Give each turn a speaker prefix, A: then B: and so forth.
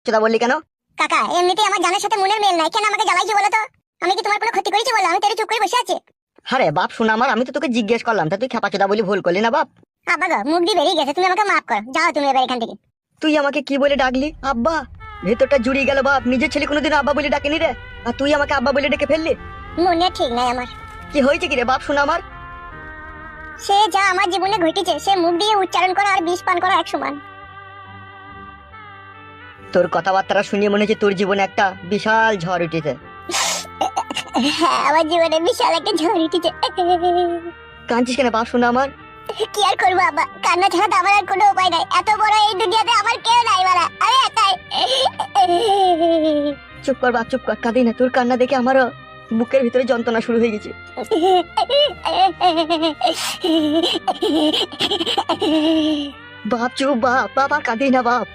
A: চোদা বললি কেন?
B: কাকা এমনিতেই আমার জানের সাথে মনের মেল নাই, কেন আমাকে জ্বালাইছো বলো তো? আমি কি তোমার কোনো ক্ষতি করেছি বলো? আমি তো চুপ করে বসে আছি।
A: আরে বাপ শোনা আমার, আমি তো তোকে জিজ্ঞেস করলাম, তা তুই খেপা চোদা বলি ভুল করলি না বাপ?
B: আব্বা গো, মুখ দিয়ে বেরিয়ে গেছে, তুমি আমাকে মাফ করো, যাও তুমি এবার এখান থেকে।
A: তুই আমাকে কি বলে ডাকলি আব্বা? ভেতরটা জুড়িয়ে গেল বাপ, নিজের ছেলে কোনোদিন আব্বা বলে ডাকেনি রে, আর তুই আমাকে আব্বা বলে ডেকে ফেললি।
B: মনে ঠিক নাই আমার।
A: কি হয়েছে কি রে বাপ শোনা আমার?
B: সে যা আমার জীবনে ঘটেছে, সে মুখ দিয়ে উচ্চারণ করা আর বিষ পান করা এক সমান।
A: তোর কথাবার্তা শুনিয়ে মনে হচ্ছে তোর জীবনে একটা বিশাল ঝড় উঠেছে।
B: হ্যাঁ, আমার জীবনে বিশাল একটা ঝড় উঠেছে।
A: কাঁদছিস কেন বাপ শোনা আমার?
B: কি আর করবো আব্বা, কান্না ছাড়া তো আমার আর কোনো উপায় নাই। এত বড় এই দুনিয়াতে আমার কেউ নাই বাড়া, আমি একাই।
A: চুপ কর বাপ চুপ কর, কাঁদি না, তোর কান্না দেখে আমারও বুকের ভিতরে যন্ত্রণা শুরু হয়ে গেছে। বাপ চুপ বাপ, বাপ আর কাঁদি না বাপ।